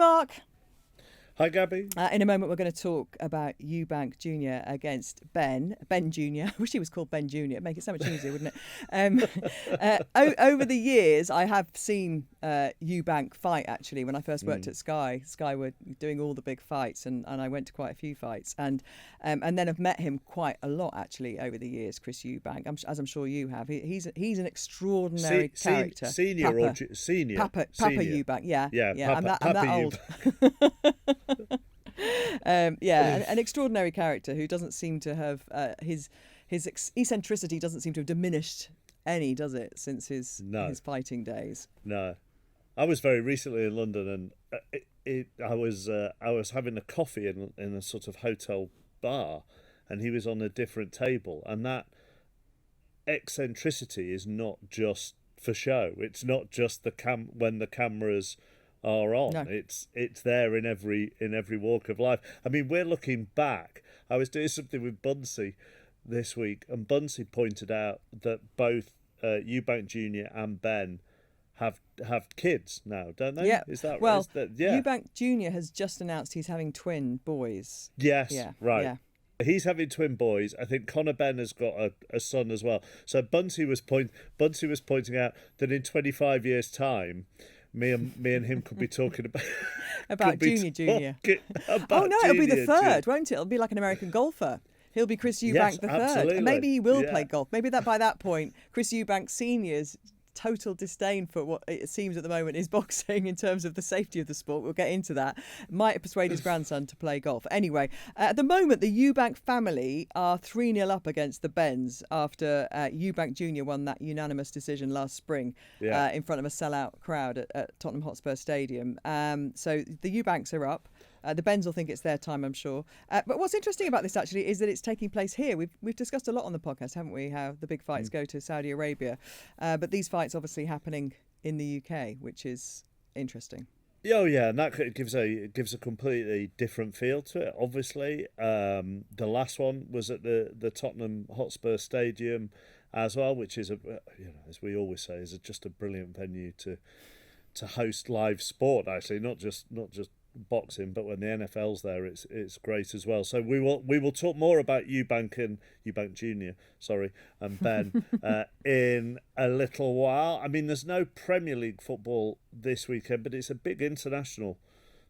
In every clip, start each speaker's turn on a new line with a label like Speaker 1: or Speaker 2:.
Speaker 1: Mark.
Speaker 2: Hi, Gabby.
Speaker 1: In a moment, we're going to talk about Eubank Jr. against Benn Jr. I wish he was called Ben Jr. It'd make it so much easier, wouldn't it? Over the years, I have seen Eubank fight, actually. When I first worked at Sky were doing all the big fights, and I went to quite a few fights. And then I've met him quite a lot, actually, over the years, Chris Eubank, as I'm sure you have. He's an extraordinary character.
Speaker 2: Senior.
Speaker 1: Papa Eubank, yeah.
Speaker 2: Papa,
Speaker 1: I'm that old. An extraordinary character who doesn't seem to have his eccentricity doesn't seem to have diminished any, does it, since his fighting days?
Speaker 2: No, I was very recently in London, and I was having a coffee in a sort of hotel bar, and he was on a different table, and that eccentricity is not just for show. It's not just when the cameras are on.
Speaker 1: No.
Speaker 2: It's there in every walk of life. I mean, we're looking back. I was doing something with Bunsey this week, and Bunsey pointed out that both Eubank Jr. and Benn have kids now, don't they?
Speaker 1: Yeah.
Speaker 2: Is that
Speaker 1: well?
Speaker 2: Yeah.
Speaker 1: Eubank Jr. has just announced he's having twin boys.
Speaker 2: Yes.
Speaker 1: Yeah.
Speaker 2: Right.
Speaker 1: Yeah.
Speaker 2: He's having twin boys. I think Conor Benn has got a son as well. So Bunsey was pointing out that in 25 years' time, me and him could be talking
Speaker 1: about Junior.
Speaker 2: About
Speaker 1: it'll be the third,
Speaker 2: Junior.
Speaker 1: won't it? It'll be like an American golfer. He'll be Chris Eubank
Speaker 2: Yes,
Speaker 1: the
Speaker 2: absolutely.
Speaker 1: third. And maybe he will play golf. Maybe that by that point, Chris Eubank Sr.'s total disdain for what it seems at the moment is boxing in terms of the safety of the sport, we'll get into that, might persuade his grandson to play golf. Anyway, at the moment, the Eubank family are 3-0 up against the Benns after Eubank Jr. won that unanimous decision last spring in front of a sellout crowd at Tottenham Hotspur Stadium. So the Eubanks are up. The Benns will think it's their time, I'm sure. But what's interesting about this, actually, is that it's taking place here. We've discussed a lot on the podcast, haven't we, how the big fights go to Saudi Arabia. But these fights obviously happening in the UK, which is interesting.
Speaker 2: Oh yeah, and that gives a completely different feel to it. Obviously, the last one was at the Tottenham Hotspur Stadium as well, which is as we always say, is just a brilliant venue to host live sport. Actually, not just boxing, but when the NFL's there, it's great as well. So we will talk more about Eubank Jr. And Benn in a little while. I mean, there's no Premier League football this weekend, but it's a big international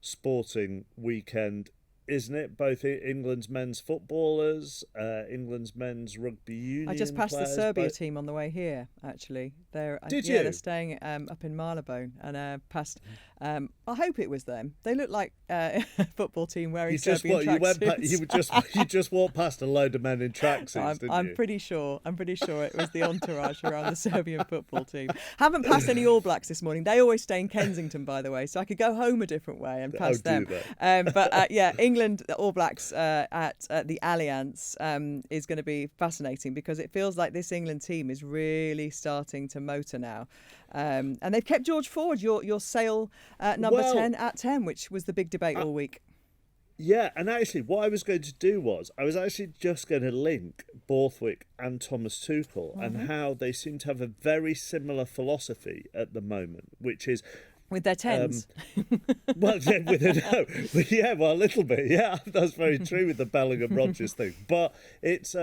Speaker 2: sporting weekend, isn't it? Both England's men's footballers, England's men's rugby union.
Speaker 1: I just passed
Speaker 2: players,
Speaker 1: the Serbia team on the way here. Actually,
Speaker 2: you?
Speaker 1: They're staying up in Marylebone, and passed. I hope it was them. They look like a football team wearing Serbian tracksuits.
Speaker 2: You just walked past a load of men in tracksuits, didn't you?
Speaker 1: I'm pretty sure it was the entourage around the Serbian football team. Haven't passed any All Blacks this morning. They always stay in Kensington, by the way, so I could go home a different way and pass them. England All Blacks at the Allianz is going to be fascinating, because it feels like this England team is really starting to motor now. And they've kept George Ford, your Sale number 10 at 10, which was the big debate all week.
Speaker 2: Yeah, and actually what I was going to do was I was actually just going to link Borthwick and Thomas Tuchel and how they seem to have a very similar philosophy at the moment, which is
Speaker 1: with their tens.
Speaker 2: A little bit. Yeah, that's very true with the Bellingham Rodgers thing. But it's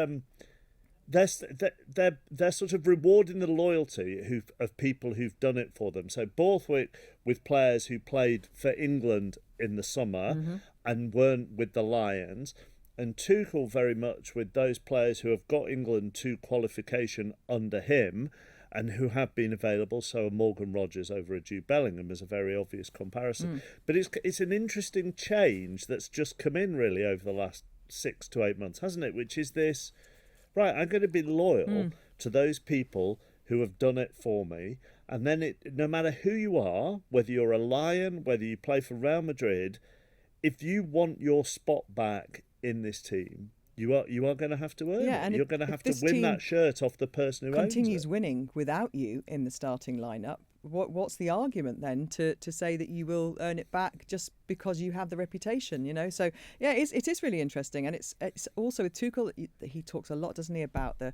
Speaker 2: they're sort of rewarding the loyalty of people who've done it for them. So Borthwick with players who played for England in the summer and weren't with the Lions, and Tuchel very much with those players who have got England to qualification under him and who have been available. So a Morgan Rogers over a Jude Bellingham is a very obvious comparison. But it's an interesting change that's just come in really over the last 6 to 8 months, hasn't it? Which is this, right, I'm going to be loyal to those people who have done it for me. And then no matter who you are, whether you're a Lion, whether you play for Real Madrid, if you want your spot back in this team, you are going to have to earn it. And you're going to have to win that shirt off the person who
Speaker 1: continues
Speaker 2: owns it.
Speaker 1: winning without you in the starting lineup. What's the argument then to say that you will earn it back just because you have the reputation, So yeah, it is really interesting, and it's also with Tuchel. He talks a lot, doesn't he, about the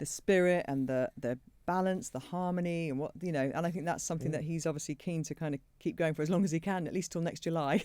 Speaker 1: spirit and the balance, the harmony, and and I think that's something that he's obviously keen to kind of keep going for as long as he can, at least till next July.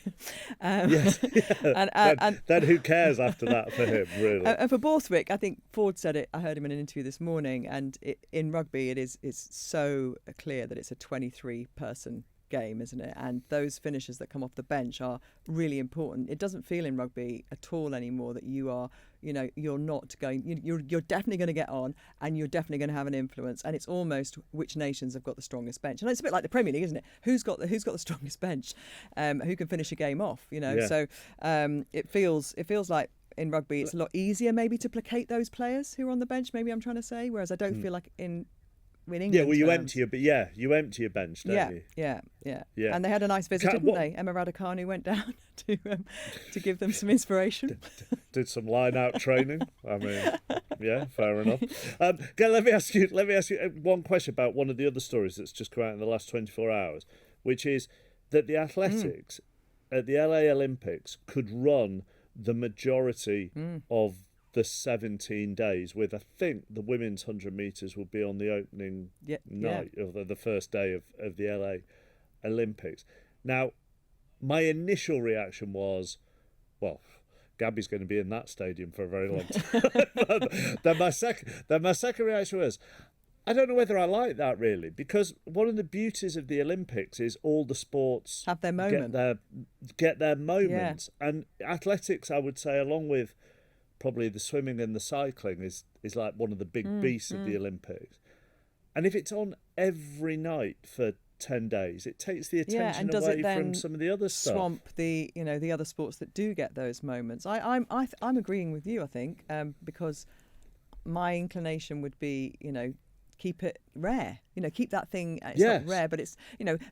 Speaker 2: Yes, yeah. Then who cares after that for him, really?
Speaker 1: And for Borthwick, I think Ford said it. I heard him in an interview this morning, and in rugby, it's so clear that it's a 23-person game, isn't it? And those finishers that come off the bench are really important. It doesn't feel in rugby at all anymore that you are, you're not going. You're definitely going to get on, and you're definitely going to have an influence. And it's almost which nations have got the strongest bench. And it's a bit like the Premier League, isn't it? Who's got the strongest bench? Who can finish a game off?
Speaker 2: Yeah.
Speaker 1: So it feels like in rugby it's a lot easier maybe to placate those players who are on the bench. Maybe I'm trying to say, whereas I don't feel like in England.
Speaker 2: Yeah, well, you
Speaker 1: terms.
Speaker 2: you empty your bench, don't you?
Speaker 1: Yeah. And they had a nice visit, didn't they? Emma Raducanu went down to give them some inspiration.
Speaker 2: Did some line-out training. I mean, yeah, fair enough. Let me ask you one question about one of the other stories that's just come out in the last 24 hours, which is that the athletics at the LA Olympics could run the majority of the 17 days, with I think the women's 100 metres will be on the opening night of the first day of the LA Olympics. Now, my initial reaction was, well, Gabby's going to be in that stadium for a very long time. then my second reaction was, I don't know whether I like that really, because one of the beauties of the Olympics is all the sports
Speaker 1: have their moment,
Speaker 2: get their moments, and athletics, I would say, along with probably the swimming and the cycling, is like one of the big beasts of the Olympics. And if it's on every night for 10 days, it takes the attention away from some of the other stuff.
Speaker 1: Swamp the the other sports that do get those moments. I'm agreeing with you, I think, because my inclination would be keep it rare, keep that thing, it's not rare, but it's,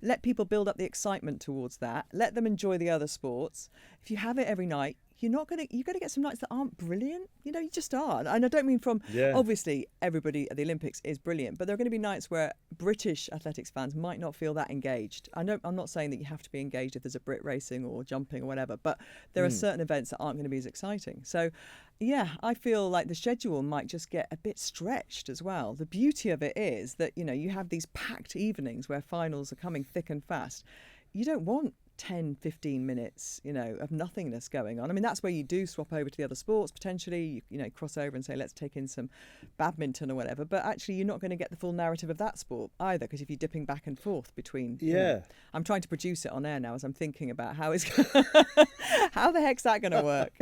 Speaker 1: let people build up the excitement towards that, let them enjoy the other sports. If you have it every night, you're going to get some nights that aren't brilliant. You just aren't. And I don't mean obviously everybody at the Olympics is brilliant, but there are going to be nights where British athletics fans might not feel that engaged. I'm not saying that you have to be engaged if there's a Brit racing or jumping or whatever, but there are certain events that aren't going to be as exciting. So, yeah, I feel like the schedule might just get a bit stretched as well. The beauty of it is that, you have these packed evenings where finals are coming thick and fast. You don't want 10, 15 minutes, of nothingness going on. I mean, that's where you do swap over to the other sports, potentially, cross over and say, let's take in some badminton or whatever. But actually, you're not going to get the full narrative of that sport either, because if you're dipping back and forth between... I'm trying to produce it on air now as I'm thinking about how the heck's that going to work?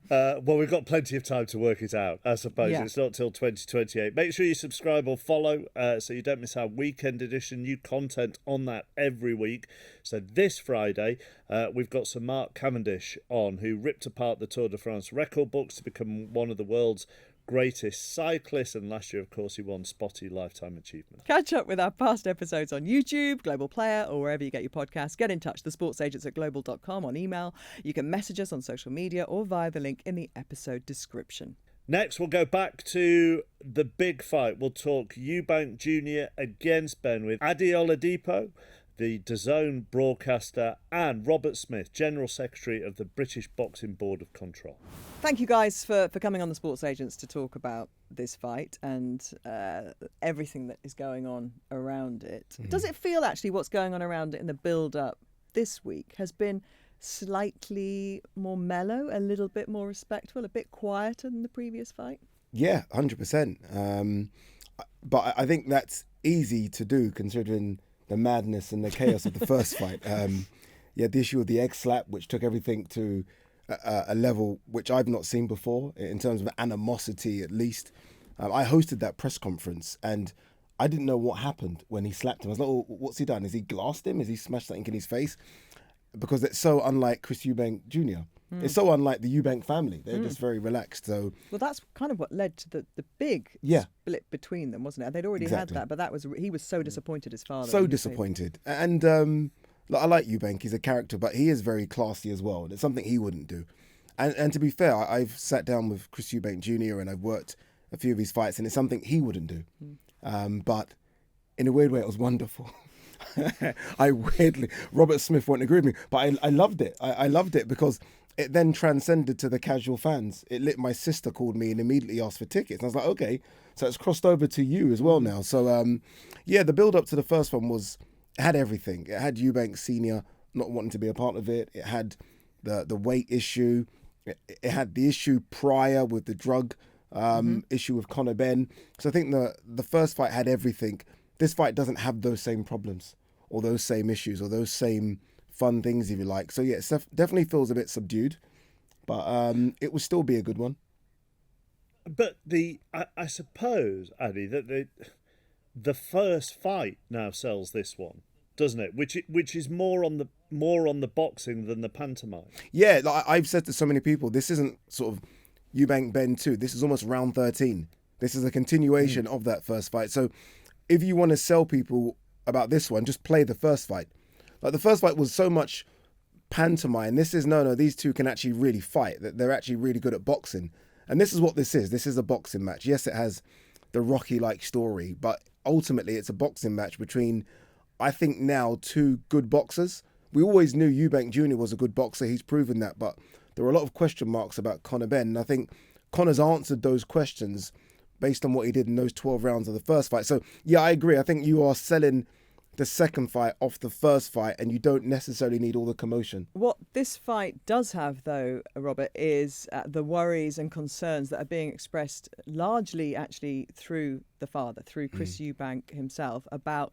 Speaker 2: Well, we've got plenty of time to work it out, I suppose. It's not till 2028. Make sure you subscribe or follow so you don't miss our weekend edition. New content on that every week. So this Friday, we've got Sir Mark Cavendish on, who ripped apart the Tour de France record books to become one of the world's greatest cyclists. And last year, of course, he won Spotty Lifetime Achievement.
Speaker 1: Catch up with our past episodes on YouTube, Global Player, or wherever you get your podcasts. Get in touch, thesportsagents@global.com, on email. You can message us on social media or via the link in the episode description.
Speaker 2: Next, we'll go back to the big fight. We'll talk Eubank Jr. against Benn with Adi Oladipo, the DAZN broadcaster, and Robert Smith, General Secretary of the British Boxing Board of Control. Thank
Speaker 1: you guys for coming on The Sports Agents to talk about this fight and everything that is going on around it. Does it feel actually what's going on around it in the build-up this week has been slightly more mellow, a little bit more respectful, a bit quieter than the previous fight?
Speaker 3: Yeah, 100%. But I think that's easy to do considering the madness and the chaos of the first fight. The issue of the egg slap, which took everything to a level which I've not seen before in terms of animosity, at least. I hosted that press conference and I didn't know what happened when he slapped him. I was like, oh, what's he done? Has he glassed him? Has he smashed something in his face? Because it's so unlike Chris Eubank Jr. It's so unlike the Eubank family. They're just very relaxed. So,
Speaker 1: well, that's kind of what led to the big split between them, wasn't it? They'd already had that, but he was so disappointed, his father.
Speaker 3: So disappointed. And I like Eubank. He's a character, but he is very classy as well. It's something he wouldn't do. And to be fair, I've sat down with Chris Eubank Jr. and I've worked a few of his fights, and it's something he wouldn't do. But in a weird way, it was wonderful. Robert Smith won't agree with me, but I loved it. I loved it because it then transcended to the casual fans. My sister called me and immediately asked for tickets. And I was like, okay. So it's crossed over to you as well now. So, the build-up to the first one had everything. It had Eubank Senior not wanting to be a part of it. It had the weight issue. It had the issue prior with the drug issue with Conor Benn. So I think the first fight had everything. This fight doesn't have those same problems or those same issues or those same fun things, if you like. So, yeah, it definitely feels a bit subdued, but it will still be a good one.
Speaker 2: But I suppose, Addy, that the first fight now sells this one, doesn't it? Which is more on the boxing than the pantomime. Yeah,
Speaker 3: like I've said to so many people, this isn't sort of Eubank Benn 2. This is almost round 13. This is a continuation of that first fight. So if you want to sell people about this one, just play the first fight. Like the first fight was so much pantomime. This is no, these two can actually really fight. They're actually really good at boxing. And this is what this is. This is a boxing match. Yes, it has the Rocky-like story, but ultimately it's a boxing match between, I think now, two good boxers. We always knew Eubank Jr. was a good boxer. He's proven that, but there were a lot of question marks about Conor Benn. And I think Conor's answered those questions based on what he did in those 12 rounds of the first fight. So, yeah, I agree. I think you are selling the second fight off the first fight, and you don't necessarily need all the commotion.
Speaker 1: What this fight does have, though, Robert, is the worries and concerns that are being expressed largely actually through the father, through Chris Eubank himself, about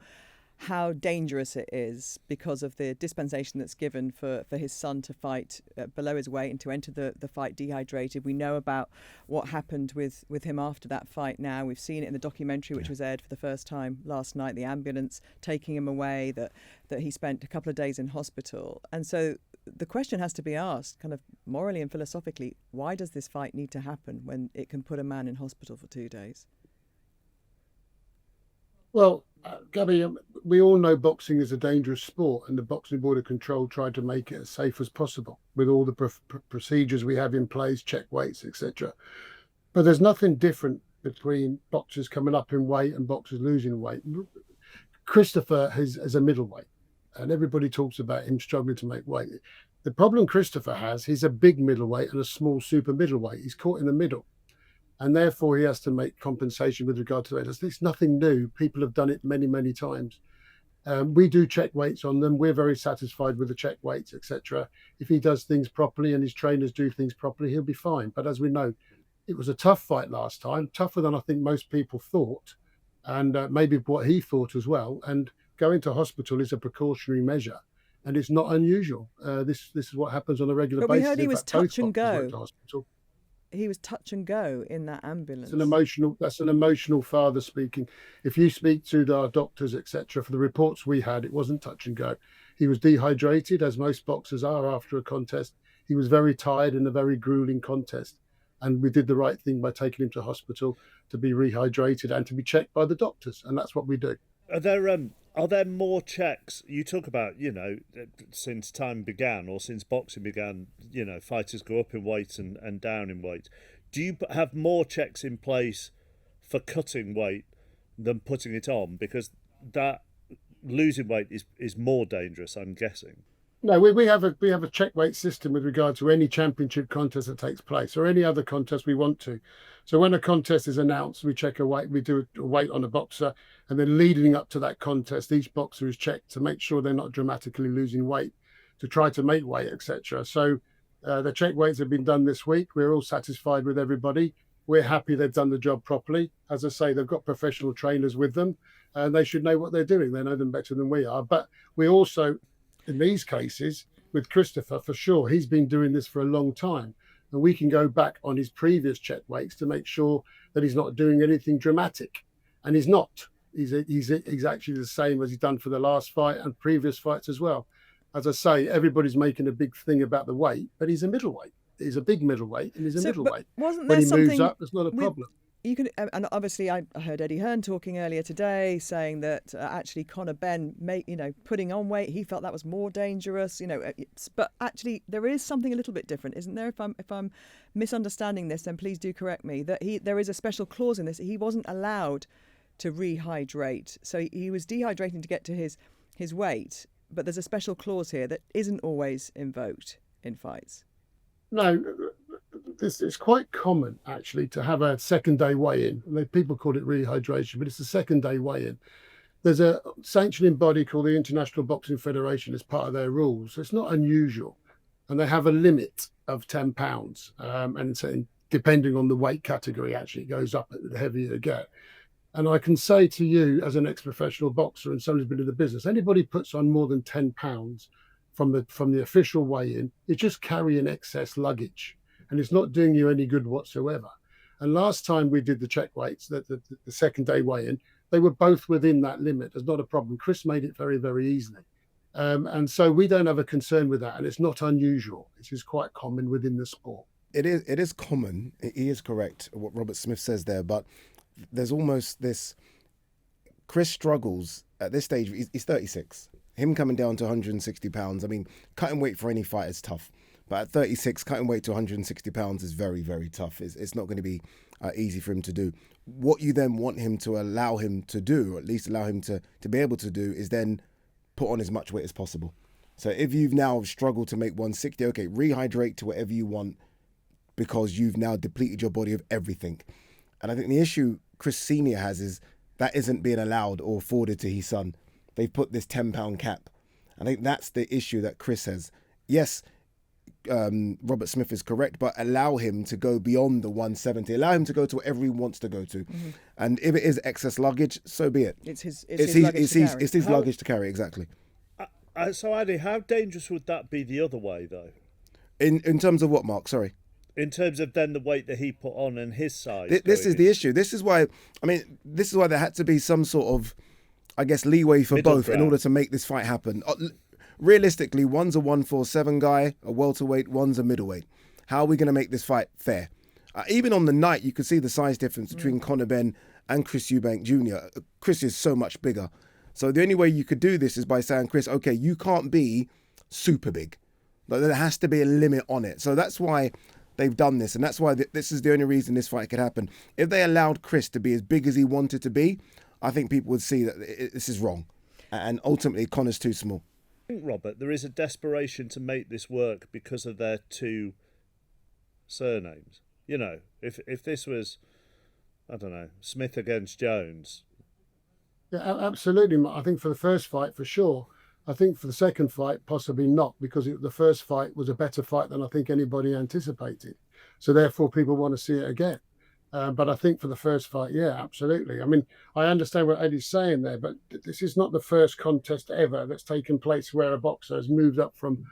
Speaker 1: how dangerous it is because of the dispensation that's given for his son to fight below his weight and to enter the fight dehydrated. We know about what happened with him after that fight now. We've seen it in the documentary, which was aired for the first time last night, the ambulance taking him away, that he spent a couple of days in hospital. And so the question has to be asked, kind of morally and philosophically, why does this fight need to happen when it can put a man in hospital for 2 days?
Speaker 4: Well, Gabby, we all know boxing is a dangerous sport, and the Boxing Board of Control tried to make it as safe as possible with all the procedures we have in place, check weights, etc. But there's nothing different between boxers coming up in weight and boxers losing weight. Christopher is a middleweight, and everybody talks about him struggling to make weight. The problem Christopher has, he's a big middleweight and a small super middleweight. He's caught in the middle. And therefore, he has to make compensation with regard to it. It's nothing new. People have done it many, many times. We do check weights on them. We're very satisfied with the check weights, etc. If he does things properly and his trainers do things properly, he'll be fine. But as we know, it was a tough fight last time, tougher than I think most people thought, and maybe what he thought as well. And going to hospital is a precautionary measure, and it's not unusual. This is what happens on a regular basis.
Speaker 1: But we heard he was touch and go.
Speaker 4: Hospital.
Speaker 1: He was touch and go in that ambulance.
Speaker 4: That's an emotional father speaking. If you speak to our doctors, etc., for the reports we had, it wasn't touch and go. He was dehydrated, as most boxers are after a contest. He was very tired in a very grueling contest. And we did the right thing by taking him to hospital to be rehydrated and to be checked by the doctors. And that's what we do.
Speaker 2: Are there more checks? You talk about, since time began or since boxing began, fighters go up in weight and down in weight. Do you have more checks in place for cutting weight than putting it on? Because that losing weight is more dangerous, I'm guessing.
Speaker 4: No, we have a check weight system with regard to any championship contest that takes place or any other contest we want to. So when a contest is announced, we check a weight, we do a weight on a boxer, and then leading up to that contest, each boxer is checked to make sure they're not dramatically losing weight, to try to make weight, etc. So the check weights have been done this week. We're all satisfied with everybody. We're happy they've done the job properly. As I say, they've got professional trainers with them, and they should know what they're doing. They know them better than we are. But we also, in these cases, with Christopher, for sure, he's been doing this for a long time. And we can go back on his previous check weights to make sure that he's not doing anything dramatic. And he's not. He's actually the same as he's done for the last fight and previous fights as well. As I say, everybody's making a big thing about the weight, but he's a middleweight. He's a big middleweight, and he's a middleweight.
Speaker 1: Wasn't
Speaker 4: when
Speaker 1: there
Speaker 4: he moves up, there's not a problem.
Speaker 1: You can, and obviously I heard Eddie Hearn talking earlier today, saying that actually Conor Benn, putting on weight, he felt that was more dangerous. But actually there is something a little bit different, isn't there? If I'm misunderstanding this, then please do correct me. That there is a special clause in this. He wasn't allowed to rehydrate, so he was dehydrating to get to his weight. But there's a special clause here that isn't always invoked in fights.
Speaker 4: No, this it's quite common actually to have a second day weigh-in. People call it rehydration, but it's a second day weigh-in. There's a sanctioning body called the International Boxing Federation as part of their rules. So it's not unusual. And they have a limit of £10. And so depending on the weight category, actually, it goes up the heavier you get. And I can say to you, as an ex-professional boxer and someone who's been in the business, anybody puts on more than £10 from the official weigh-in, you're just carrying excess luggage. And it's not doing you any good whatsoever. And last time we did the check weights, the second day weigh-in, they were both within that limit. There's not a problem. Chris made it very, very easily. And so we don't have a concern with that. And it's not unusual. It is quite common within the sport.
Speaker 3: It is common. He is correct, what Robert Smith says there. But there's almost this... Chris struggles at this stage. He's 36. Him coming down to 160 pounds. I mean, cutting weight for any fight is tough. But at 36, cutting weight to 160 pounds is very, very tough. It's not going to be easy for him to do. What you then want him to allow him to do, or at least allow him to be able to do, is then put on as much weight as possible. So if you've now struggled to make 160, okay, rehydrate to whatever you want because you've now depleted your body of everything. And I think the issue Chris Senior has is that isn't being allowed or afforded to his son. They've put this £10 cap. I think that's the issue that Chris has. Yes, Robert Smith is correct, but allow him to go beyond the 170. Allow him to go to wherever he wants to go to. Mm-hmm. And if it is excess luggage, so be it.
Speaker 1: It's his
Speaker 3: luggage to carry, exactly.
Speaker 2: So, Andy, how dangerous would that be the other way, though?
Speaker 3: In terms of what, Mark? Sorry.
Speaker 2: In terms of then the weight that he put on and his size.
Speaker 3: This is the issue. This is why there had to be some sort of, I guess, leeway for both in order to make this fight happen. Realistically, one's a 147 guy, a welterweight, one's a middleweight. How are we going to make this fight fair? Even on the night, you could see the size difference between Conor Benn and Chris Eubank Jr. Chris is so much bigger. So the only way you could do this is by saying, Chris, okay, you can't be super big. But there has to be a limit on it. So that's why they've done this. And that's why this is the only reason this fight could happen. If they allowed Chris to be as big as he wanted to be, I think people would see that this is wrong. And ultimately, Conor's too small.
Speaker 2: I think, Robert, there is a desperation to make this work because of their two surnames. You know, if this was, I don't know, Smith against Jones.
Speaker 4: Yeah, absolutely. I think for the first fight, for sure. I think for the second fight, possibly not, because the first fight was a better fight than I think anybody anticipated. So therefore, people want to see it again. But I think for the first fight, yeah, absolutely. I mean, I understand what Eddie's saying there, but this is not the first contest ever that's taken place where a boxer has moved up from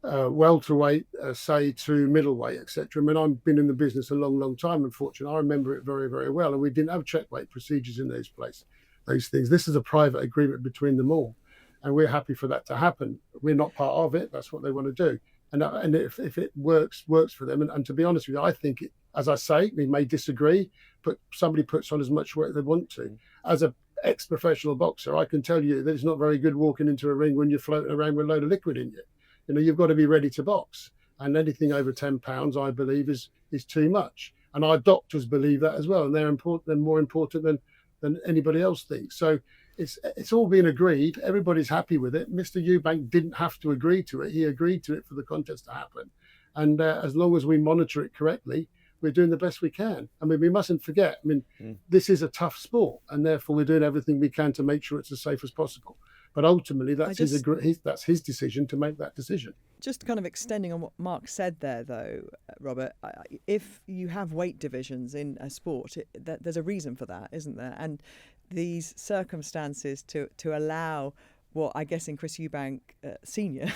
Speaker 4: welterweight, say, to middleweight, etc. I mean, I've been in the business a long, long time, unfortunately. I remember it very, very well. And we didn't have check weight procedures in those things. This is a private agreement between them all. And we're happy for that to happen. We're not part of it. That's what they want to do. And if it works for them. And to be honest with you, I think, as I say, we may disagree, but somebody puts on as much weight as they want to. As an ex-professional boxer, I can tell you that it's not very good walking into a ring when you're floating around with a load of liquid in you. You know, you've got to be ready to box. And anything over £10, I believe, is too much. And our doctors believe that as well. And they're more important than anybody else thinks. So it's all been agreed. Everybody's happy with it. Mr. Eubank didn't have to agree to it. He agreed to it for the contest to happen. And as long as we monitor it correctly, we're doing the best we can. I mean, we mustn't forget, this is a tough sport, and therefore we're doing everything we can to make sure it's as safe as possible. But ultimately, that's his decision to make that decision.
Speaker 1: Just kind of extending on what Mark said there, though, Robert, if you have weight divisions in a sport, there's a reason for that, isn't there? And these circumstances to allow what I guess in Chris Eubank Senior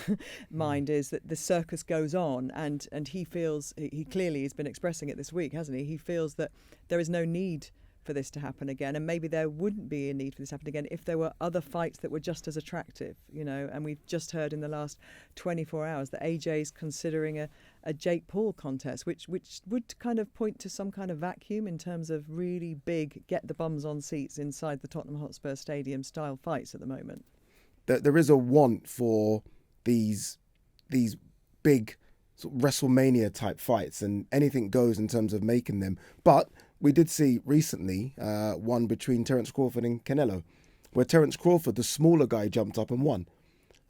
Speaker 1: mind is that the circus goes on, and he feels, he clearly has been expressing it this week, hasn't he? He feels that there is no need for this to happen again, and maybe there wouldn't be a need for this to happen again if there were other fights that were just as attractive, you know. And we've just heard in the last 24 hours that AJ's considering a Jake Paul contest, which would kind of point to some kind of vacuum in terms of really big get the bums on seats inside the Tottenham Hotspur Stadium style fights at the moment.
Speaker 3: There is a want for these big sort of WrestleMania type fights, and anything goes in terms of making them. But we did see recently one between Terence Crawford and Canelo, where Terence Crawford, the smaller guy, jumped up and won.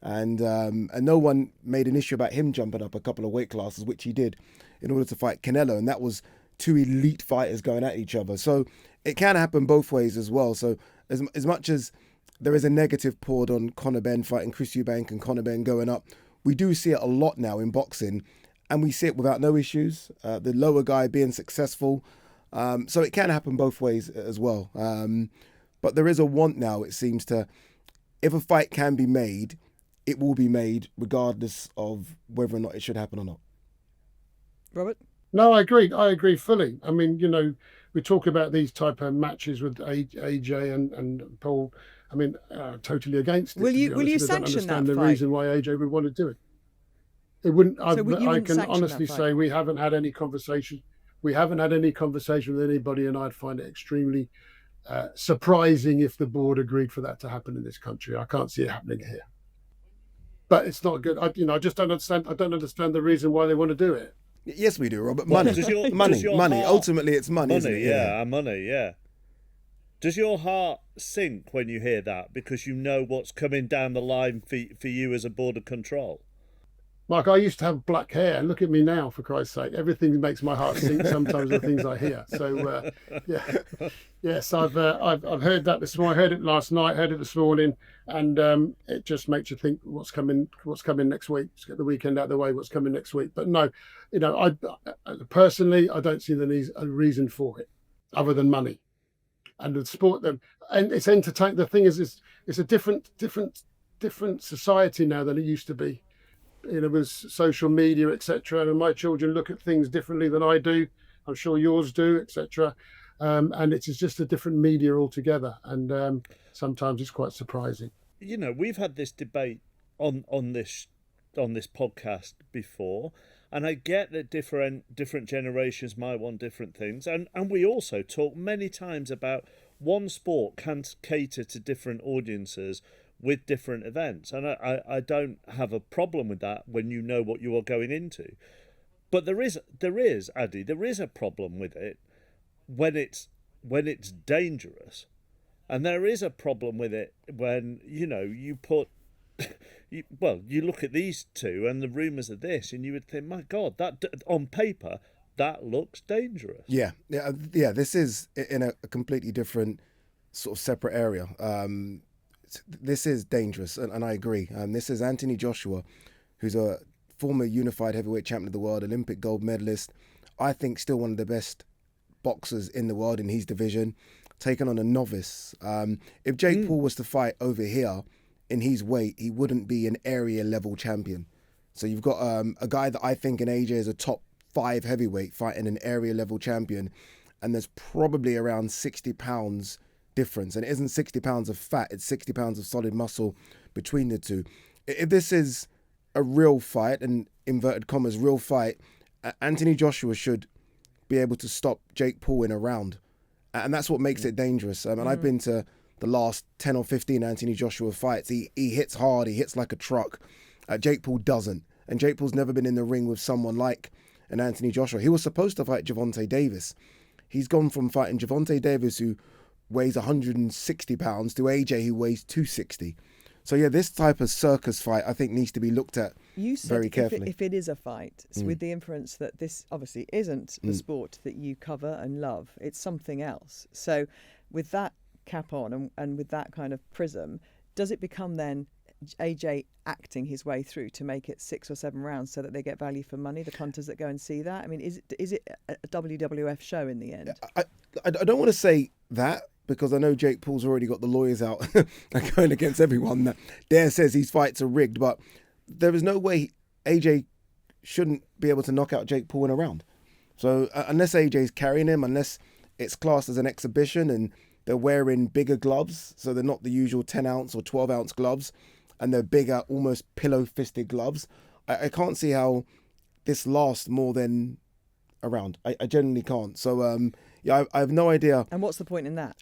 Speaker 3: and no one made an issue about him jumping up a couple of weight classes, which he did in order to fight Canelo, and that was two elite fighters going at each other. So it can happen both ways as well. So as much as there is a negative poured on Conor Benn fighting Chris Eubank and Conor Benn going up, we do see it a lot now in boxing, and we see it without no issues. The lower guy being successful. So it can happen both ways as well. But there is a want now, it seems, to, if a fight can be made, it will be made regardless of whether or not it should happen or not.
Speaker 1: Robert?
Speaker 4: No, I agree fully. I mean, we talk about these type of matches with AJ and Paul. I mean, totally against it.
Speaker 1: Will you sanction that
Speaker 4: fight? I don't understand the
Speaker 1: fight?
Speaker 4: reason why AJ would want to do it. It wouldn't.
Speaker 1: So
Speaker 4: I
Speaker 1: you wouldn't
Speaker 4: can
Speaker 1: sanction
Speaker 4: honestly
Speaker 1: that fight?
Speaker 4: say we haven't had any conversation. We haven't had any conversation with anybody, and I'd find it extremely surprising if the board agreed for that to happen in this country. I can't see it happening here. But it's not good. I just don't understand. I don't understand the reason why they want to do it.
Speaker 3: Yes, we do, Robert.
Speaker 2: Well,
Speaker 3: Money,
Speaker 2: does your
Speaker 3: money.
Speaker 2: heart-
Speaker 3: Ultimately, it's money, isn't it?
Speaker 2: Money, yeah. Does your heart sink when you hear that, because you know what's coming down the line for you as a board of control?
Speaker 4: Mark, I used to have black hair, and look at me now, for Christ's sake. Everything makes my heart sink sometimes, the things I hear. So, yes, I've heard that this morning. I heard it last night, heard it this morning, and it just makes you think what's coming next week. Let's get the weekend out of the way, what's coming next week. But no, I personally, I don't see a reason for it other than money. And the sport, and it's entertaining. The thing is, it's a different society now than it used to be. With social media, etc. And my children look at things differently than I do. I'm sure yours do, etc. And it's just a different media altogether. And sometimes it's quite surprising.
Speaker 2: We've had this debate on this podcast before, and I get that different generations might want different things, and we also talk many times about one sport can cater to different audiences with different events, and I don't have a problem with that when you know what you are going into. But there is Addy, there is a problem with it when it's dangerous, and there is a problem with it when you put you look at these two and the rumours of this, and you would think, my God, that on paper that looks dangerous. Yeah.
Speaker 3: This is in a completely different sort of separate area. This is dangerous, and I agree. This is Anthony Joshua, who's a former unified heavyweight champion of the world, Olympic gold medalist. I think still one of the best boxers in the world in his division, taking on a novice. If Jake Paul was to fight over here in his weight, he wouldn't be an area level champion. So you've got a guy that I think in AJ is a top 5 heavyweight fighting an area level champion, and there's probably around 60 pounds difference, and it isn't 60 pounds of fat, it's 60 pounds of solid muscle between the two. If this is a real fight, an inverted commas real fight, Anthony Joshua should be able to stop Jake Paul in a round, and that's what makes it dangerous. And I've been to the last 10 or 15 Anthony Joshua fights. He hits hard, he hits like a truck. Jake Paul doesn't, and Jake Paul's never been in the ring with someone like an Anthony Joshua. He was supposed to fight Gervonta Davis. He's gone from fighting Gervonta Davis, who weighs 160 pounds, to AJ, who weighs 260. So this type of circus fight, I think, needs to be looked at very carefully.
Speaker 1: If it is a fight, with the inference that this obviously isn't the sport that you cover and love, it's something else. So with that cap on and with that kind of prism, does it become then AJ acting his way through to make it 6 or 7 rounds so that they get value for money, the punters that go and see that? I mean, is it a WWF show in the end?
Speaker 3: I don't want to say that, because I know Jake Paul's already got the lawyers out and going against everyone that says these fights are rigged, but there is no way AJ shouldn't be able to knock out Jake Paul in a round. So unless AJ's carrying him, unless it's classed as an exhibition and they're wearing bigger gloves, so they're not the usual 10-ounce or 12-ounce gloves, and they're bigger, almost pillow-fisted gloves, I can't see how this lasts more than a round. I genuinely can't. So I have no idea.
Speaker 1: And what's the point in that?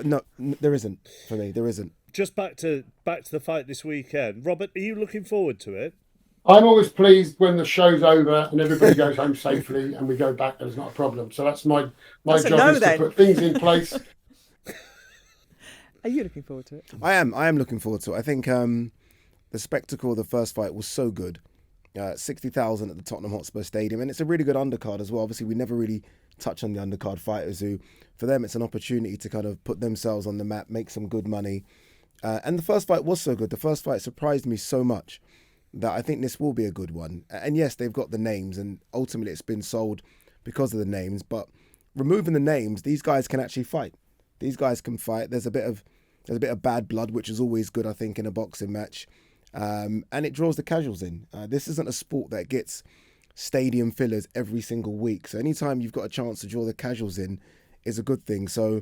Speaker 3: No, there isn't for me. There isn't.
Speaker 2: Just back to the fight this weekend. Robert, are you looking forward to it?
Speaker 4: I'm always pleased when the show's over and everybody goes home safely and we go back. There's not a problem. So that's my job, is to put things in place.
Speaker 1: Are you looking forward to it?
Speaker 3: I am looking forward to it. I think the spectacle of the first fight was so good. 60,000 at the Tottenham Hotspur Stadium, and it's a really good undercard as well. Obviously, we never really touch on the undercard fighters who, for them, it's an opportunity to kind of put themselves on the map, make some good money. And the first fight was so good. The first fight surprised me so much that I think this will be a good one. And yes, they've got the names, and ultimately it's been sold because of the names. But removing the names, these guys can actually fight. These guys can fight. There's a bit of bad blood, which is always good, I think, in a boxing match. And it draws the casuals in. This isn't a sport that gets stadium fillers every single week. So anytime you've got a chance to draw the casuals in is a good thing. So,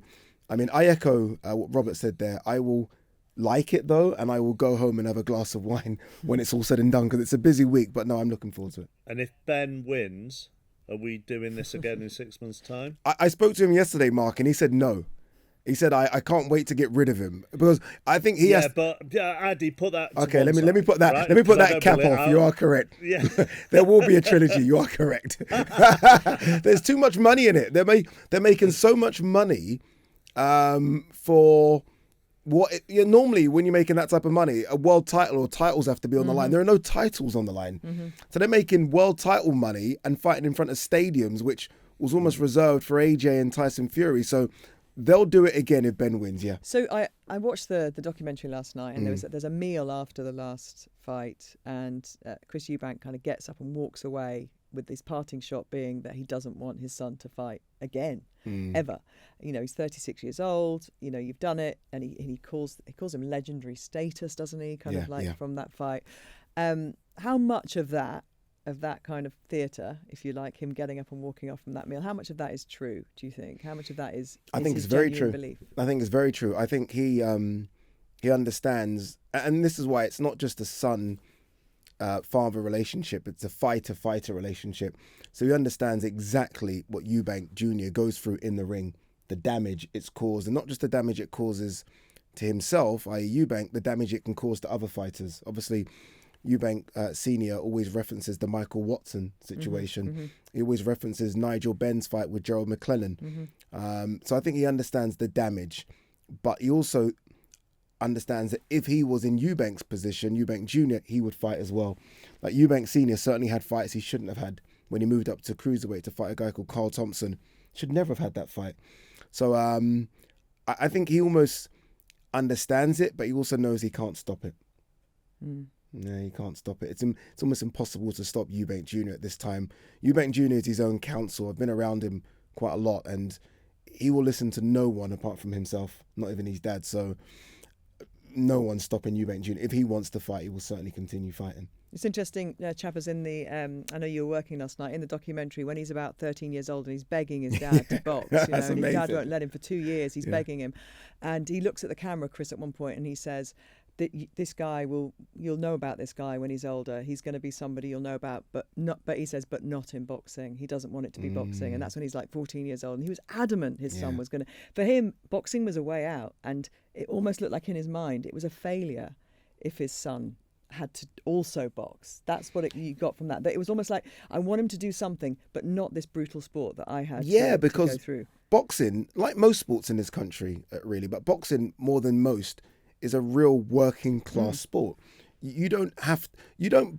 Speaker 3: I mean, I echo what Robert said there. I will like it, though, and I will go home and have a glass of wine when it's all said and done, because it's a busy week. But no, I'm looking forward to it.
Speaker 2: And if Benn wins, are we doing this again in 6 months' time?
Speaker 3: I spoke to him yesterday, Mark, and he said no. He said, I can't wait to get rid of him, because I think he has...
Speaker 2: But Addy, put that to
Speaker 3: Okay,
Speaker 2: one
Speaker 3: let me
Speaker 2: side,
Speaker 3: put that
Speaker 2: right?
Speaker 3: let me put
Speaker 2: Because I
Speaker 3: that
Speaker 2: don't
Speaker 3: cap
Speaker 2: believe-
Speaker 3: off. You are correct.
Speaker 2: Yeah.
Speaker 3: There will be a trilogy. You are correct. There's too much money in it. They're making so much money for what normally when you're making that type of money, a world title or titles have to be on the line. There are no titles on the line. So they're making world title money and fighting in front of stadiums, which was almost reserved for AJ and Tyson Fury. So they'll do it again if Ben wins, yeah.
Speaker 1: So I watched the documentary last night, and there's a meal after the last fight, and Chris Eubank kind of gets up and walks away with his parting shot being that he doesn't want his son to fight again, ever. You know, he's 36 years old. You know, you've done it, and he calls him legendary status, doesn't he? Kind of like from that fight. How much of that kind of theatre, if you like, him getting up and walking off from that meal, how much of that is true, do you think? How much of that is
Speaker 3: I think
Speaker 1: his
Speaker 3: it's very
Speaker 1: genuine
Speaker 3: true.
Speaker 1: belief?
Speaker 3: I think it's very true. I think he understands, and this is why it's not just a son father relationship, it's a fighter relationship. So he understands exactly what Eubank Jr. goes through in the ring, the damage it's caused, and not just the damage it causes to himself, i.e. Eubank, the damage it can cause to other fighters. Obviously, Eubank Senior always references the Michael Watson situation. He always references Nigel Benn's fight with Gerald McClellan. So I think he understands the damage, but he also understands that if he was in Eubank's position, Eubank Jr., he would fight as well. Like Eubank Senior certainly had fights he shouldn't have had when he moved up to cruiserweight to fight a guy called Carl Thompson. Should never have had that fight. So I think he almost understands it, but he also knows he can't stop it. No, he can't stop it. It's almost impossible to stop Eubank Jr. at this time. Eubank Jr. is his own counsel. I've been around him quite a lot, and he will listen to no one apart from himself, not even his dad. So no one's stopping Eubank Jr. If he wants to fight, he will certainly continue fighting.
Speaker 1: It's interesting, Chappers, in the, I know you were working last night, in the documentary, when he's about 13 years old and he's begging his dad to box. You know,
Speaker 3: That's
Speaker 1: and his dad
Speaker 3: amazing.
Speaker 1: won't let him for 2 years. He's begging him. And he looks at the camera, Chris, at one point, and he says, this guy you'll know about this guy when he's older. He's going to be somebody you'll know about, but he says, but not in boxing. He doesn't want it to be boxing. And that's when he's like 14 years old. And he was adamant his son was going to, for him, boxing was a way out. And it almost looked like in his mind, it was a failure if his son had to also box. That's what you got from that. That it was almost like, I want him to do something, but not this brutal sport that I had to
Speaker 3: because
Speaker 1: go through. Boxing,
Speaker 3: like most sports in this country, really, but boxing more than most is a real working class sport. You don't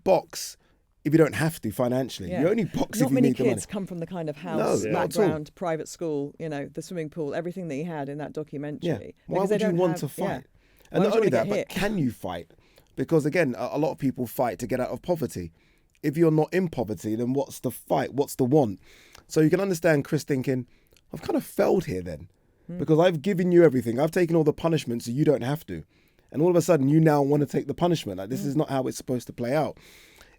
Speaker 3: box if you don't have to financially. You only box
Speaker 1: not
Speaker 3: if you
Speaker 1: many
Speaker 3: need the money.
Speaker 1: kids come from the kind of house,
Speaker 3: No, not at all.
Speaker 1: background, private school, you know, the swimming pool, everything that he had in that documentary.
Speaker 3: Yeah. Why
Speaker 1: Because they
Speaker 3: would you
Speaker 1: don't
Speaker 3: want
Speaker 1: have-
Speaker 3: to fight?
Speaker 1: yeah.
Speaker 3: And
Speaker 1: Why
Speaker 3: not
Speaker 1: would you
Speaker 3: only
Speaker 1: wanna
Speaker 3: that,
Speaker 1: get
Speaker 3: but
Speaker 1: hit?
Speaker 3: can you fight? Because again, a lot of people fight to get out of poverty. If you're not in poverty, then what's the fight? What's the want? So you can understand Chris thinking, I've kind of failed here then. Because I've given you everything. I've taken all the punishment so you don't have to. And all of a sudden, you now want to take the punishment. Like, this is not how it's supposed to play out.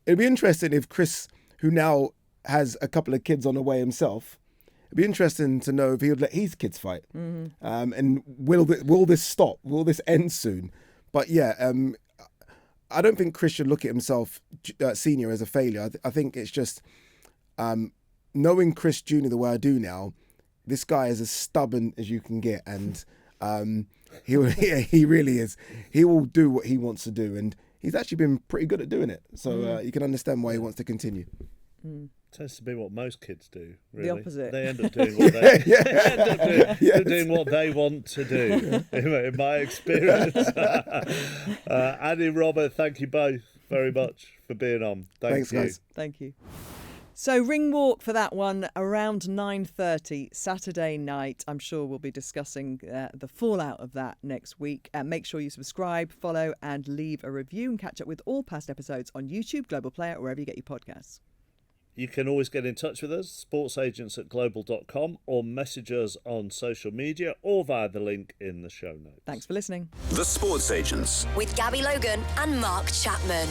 Speaker 3: It'd be interesting if Chris, who now has a couple of kids on the way himself, it'd be interesting to know if he would let his kids fight. And will this stop? Will this end soon? But yeah, I don't think Chris should look at himself, Senior, as a failure. I think it's just knowing Chris Jr. the way I do now, this guy is as stubborn as you can get. And he really is. He will do what he wants to do, and he's actually been pretty good at doing it. So you can understand why he wants to continue.
Speaker 2: Tends to be what most kids do. Really.
Speaker 1: The opposite.
Speaker 2: They end up doing what they doing what they want to do. In my experience. Annie, Robert, thank you both very much for being on.
Speaker 3: Thanks,
Speaker 2: you.
Speaker 3: guys.
Speaker 1: Thank you. So ring walk for that one around 9:30 Saturday night. I'm sure we'll be discussing the fallout of that next week. Make sure you subscribe, follow and leave a review, and catch up with all past episodes on YouTube, Global Player, or wherever you get your podcasts.
Speaker 2: You can always get in touch with us, sportsagents@global.com, or message us on social media or via the link in the show notes.
Speaker 1: Thanks for listening.
Speaker 5: The Sports Agents
Speaker 6: with Gabby Logan and Mark Chapman.